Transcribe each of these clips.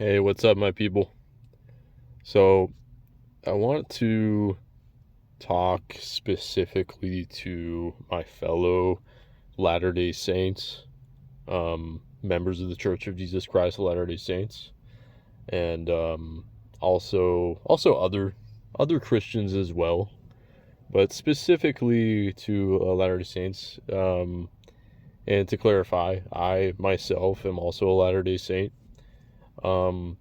Hey, what's up, my people? So, I want to talk specifically to my fellow Latter day Saints, members of the Church of Jesus Christ of Latter day Saints, and also other Christians as well, but specifically to Latter day Saints. And to clarify, I myself am also a Latter day Saint. Um,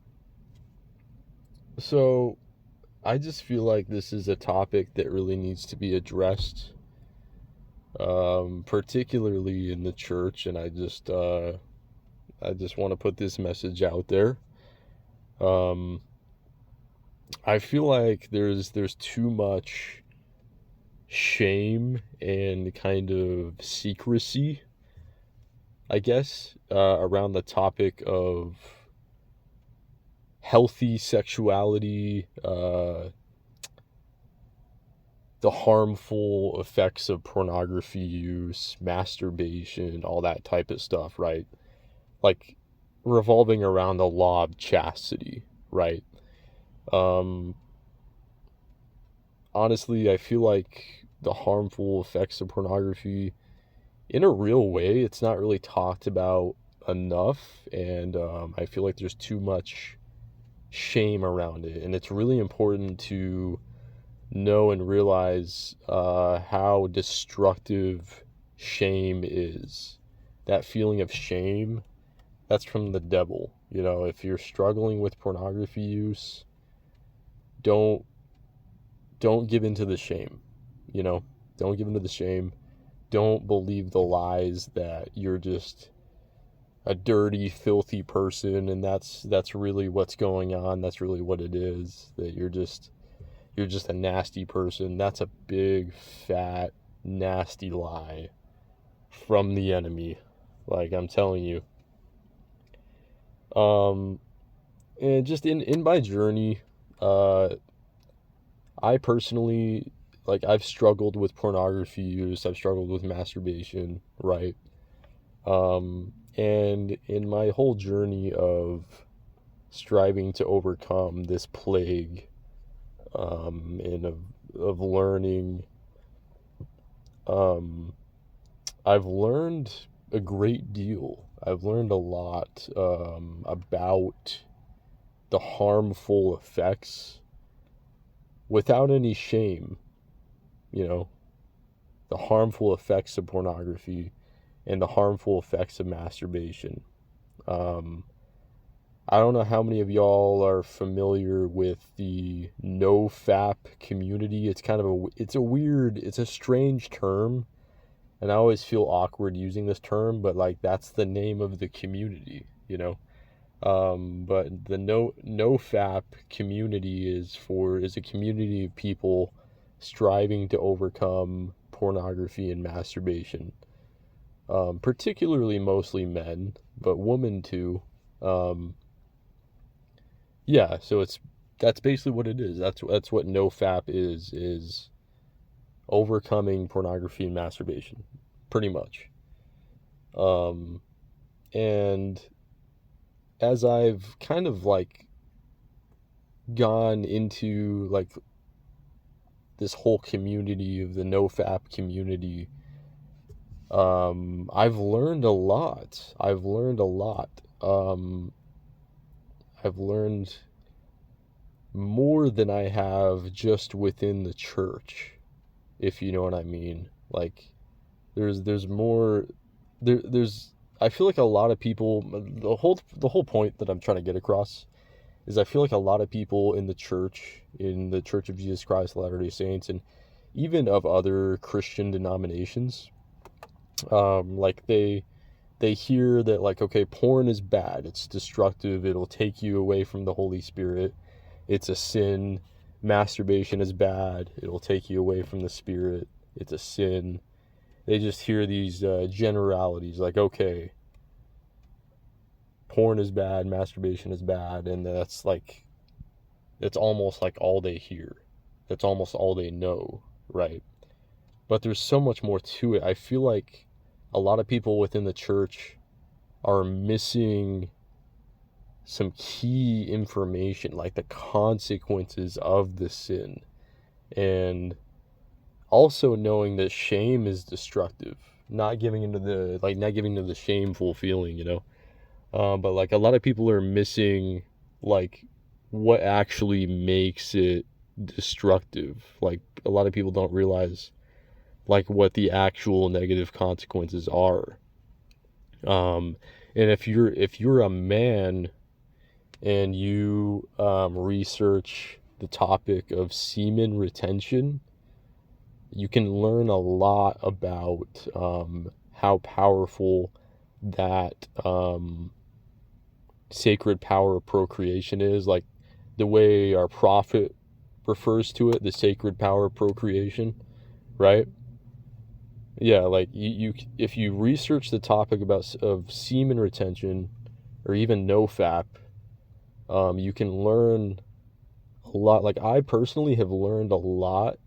so, I just feel like this is a topic that really needs to be addressed, particularly in the church, and I just want to put this message out there. Um, I feel like there's too much shame and kind of secrecy, I guess, around the topic of healthy sexuality, the harmful effects of pornography use, masturbation, all that type of stuff, right? Like revolving around the law of chastity, right? Um, Honestly, I feel like the harmful effects of pornography, in a real way, it's not really talked about enough, and I feel like there's too much shame around it, and it's really important to know and realize how destructive shame is. That feeling of shame, that's from the devil. You know, if you're struggling with pornography use, don't don't give into the shame. You know, don't give into the shame. Don't believe the lies that you're just a dirty, filthy person and that's really what's going on. That's really what it is. That you're just a nasty person. That's a big, fat, nasty lie from the enemy. Like I'm telling you. Um, and just in my journey, uh, I personally I've struggled with pornography use. I've struggled with masturbation, right? And in my whole journey of striving to overcome this plague, and of learning, um, I've learned a great deal. I've learned a lot about the harmful effects without any shame, you know, the harmful effects of pornography and the harmful effects of masturbation. Um, I don't know how many of y'all are familiar with the no-fap community. It's kind of it's a weird, it's a strange term, and I always feel awkward using this term, but like that's the name of the community, you know. But the no-fap community is a community of people striving to overcome pornography and masturbation. Particularly mostly men, but women too. Um, yeah, so that's basically what it is. That's what no-fap is overcoming pornography and masturbation, pretty much. Um, and as I've kind of gone into this whole community of the no-fap community, I've learned a lot. I've learned a lot. I've learned more than I have just within the church, if you know what I mean. Like there's more there's I feel like a lot of people, the whole point that I'm trying to get across is I feel like a lot of people in the Church of Jesus Christ of Latter-day Saints, and even of other Christian denominations, like they hear that, like, okay, porn is bad, it's destructive, it'll take you away from the Holy Spirit, it's a sin. Masturbation is bad, it'll take you away from the Spirit, it's a sin. They just hear these generalities, like, okay, porn is bad, masturbation is bad, and that's almost like all they hear. That's almost all they know, right? But there's so much more to it. I feel like a lot of people within the church are missing some key information, like the consequences of the sin, and also knowing that shame is destructive, not giving into the shameful feeling, but like a lot of people are missing like what actually makes it destructive. Like a lot of people don't realize like what the actual negative consequences are. And if you're a man and you research the topic of semen retention, you can learn a lot about how powerful that sacred power of procreation is, like the way our prophet refers to it, the sacred power of procreation, right? Yeah, like you if you research the topic of semen retention or even nofap, you can learn a lot. Like I personally have learned a lot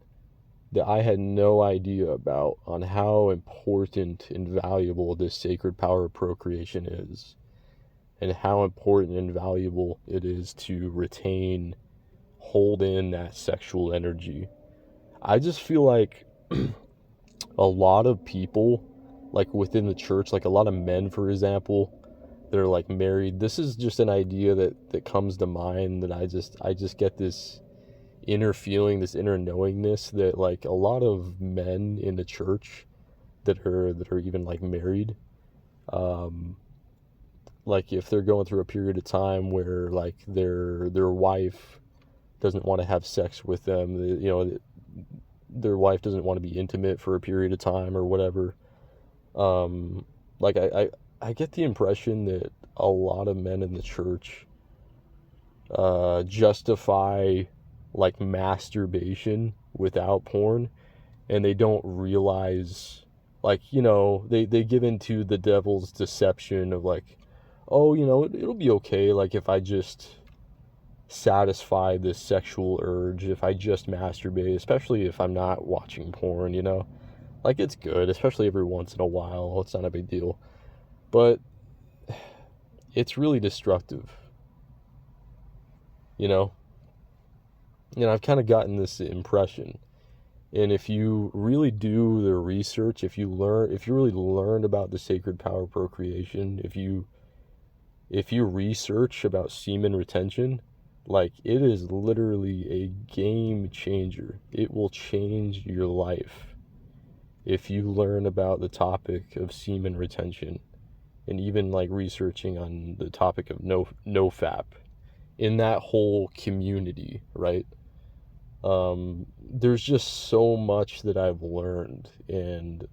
that I had no idea about on how important and valuable this sacred power of procreation is, and how important and valuable it is to retain, hold in that sexual energy. I just feel like a lot of people, like within the church, like a lot of men, for example, that are like married. This is just an idea that comes to mind, that I just get this inner feeling, this inner knowingness that like a lot of men in the church that are even like married, um, like if they're going through a period of time where like their wife doesn't want to have sex with them, their wife doesn't want to be intimate for a period of time or whatever. Um, like I get the impression that a lot of men in the church justify like masturbation without porn, and they don't realize, like, they give into the devil's deception of like, oh, it'll be okay, like if I just satisfy this sexual urge, if I just masturbate, especially if I'm not watching porn, like it's good, especially every once in a while, it's not a big deal. But it's really destructive, you know I've kind of gotten this impression. And if you really do the research, if you really learn about the sacred power of procreation, if you research about semen retention, like it is literally a game changer. It will change your life if you learn about the topic of semen retention, and even like researching on the topic of nofap in that whole community, right? There's just so much that I've learned, and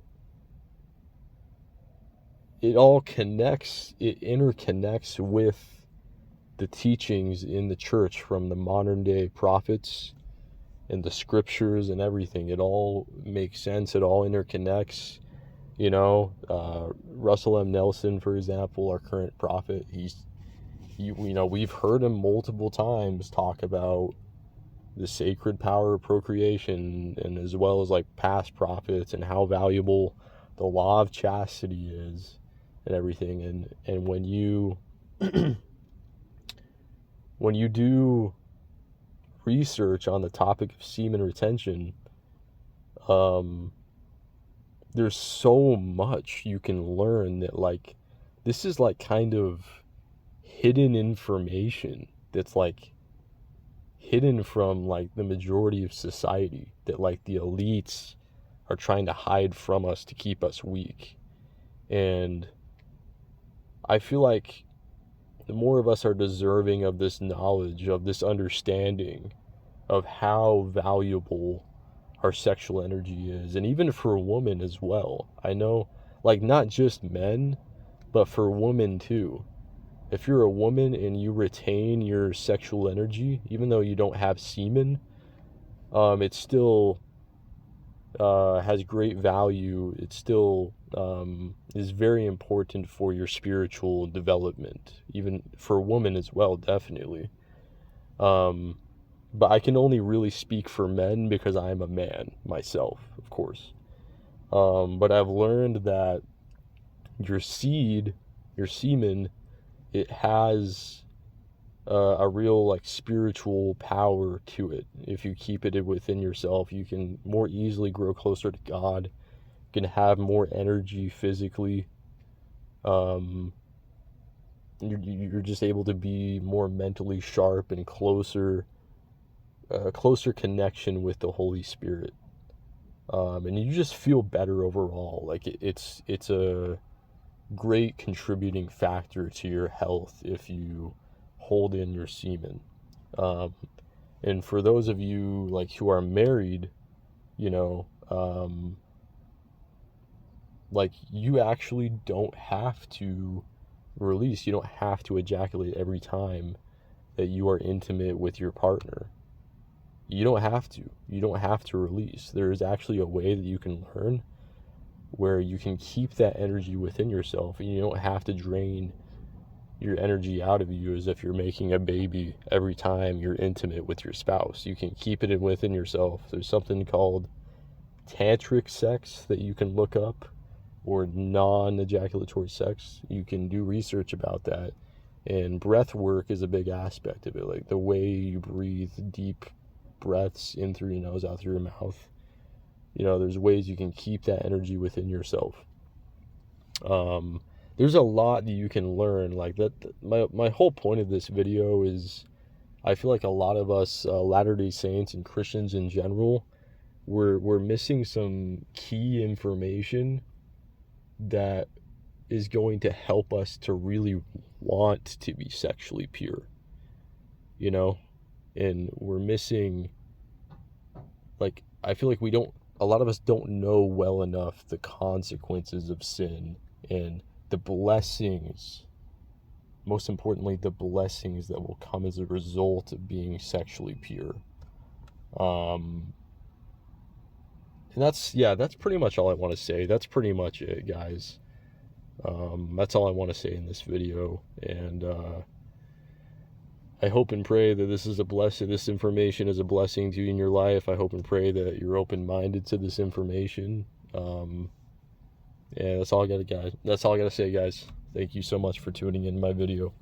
it interconnects with the teachings in the church from the modern day prophets and the scriptures and everything. It all makes sense. It all interconnects. Russell M. Nelson, for example, our current prophet, we've heard him multiple times talk about the sacred power of procreation, and as well as like past prophets, and how valuable the law of chastity is and everything. And when you when you do research on the topic of semen retention, there's so much you can learn, that like this is like kind of hidden information that's like hidden from like the majority of society, that like the elites are trying to hide from us to keep us weak. And I feel like the more of us are deserving of this knowledge, of this understanding of how valuable our sexual energy is, and even for women as well. I know, like, not just men, but for women too. If you're a woman and you retain your sexual energy, even though you don't have semen, it still has great value. It still is very important for your spiritual development, even for women as well, definitely. But I can only really speak for men because I'm a man myself, of course. But I've learned that your semen, it has a real like spiritual power to it. If you keep it within yourself, you can more easily grow closer to God. You can have more energy physically. Um, you're just able to be more mentally sharp and closer connection with the Holy Spirit. And you just feel better overall. Like it's a great contributing factor to your health if you hold in your semen. Um, and for those of you like who are married, you know, like you actually don't have to release. You don't have to ejaculate every time that you are intimate with your partner. You don't have to. You don't have to release. There is actually a way that you can learn where you can keep that energy within yourself and you don't have to drain your energy out of you as if you're making a baby every time you're intimate with your spouse. You can keep it within yourself. There's something called tantric sex that you can look up, or non-ejaculatory sex. You can do research about that. And breath work is a big aspect of it, like the way you breathe deep breaths in through your nose, out through your mouth. You know, there's ways you can keep that energy within yourself. There's a lot that you can learn. Like that, my whole point of this video is, I feel like a lot of us Latter-day Saints and Christians in general, we're missing some key information that is going to help us to really want to be sexually pure, you know? And we're missing, like, I feel like a lot of us don't know well enough the consequences of sin and the blessings, most importantly, the blessings that will come as a result of being sexually pure. And that's pretty much all I want to say. That's pretty much it, guys. That's all I want to say in this video. And I hope and pray that this is a blessing. This information is a blessing to you in your life. I hope and pray that you're open-minded to this information. Yeah, that's all I gotta say, guys. Thank you so much for tuning in my video.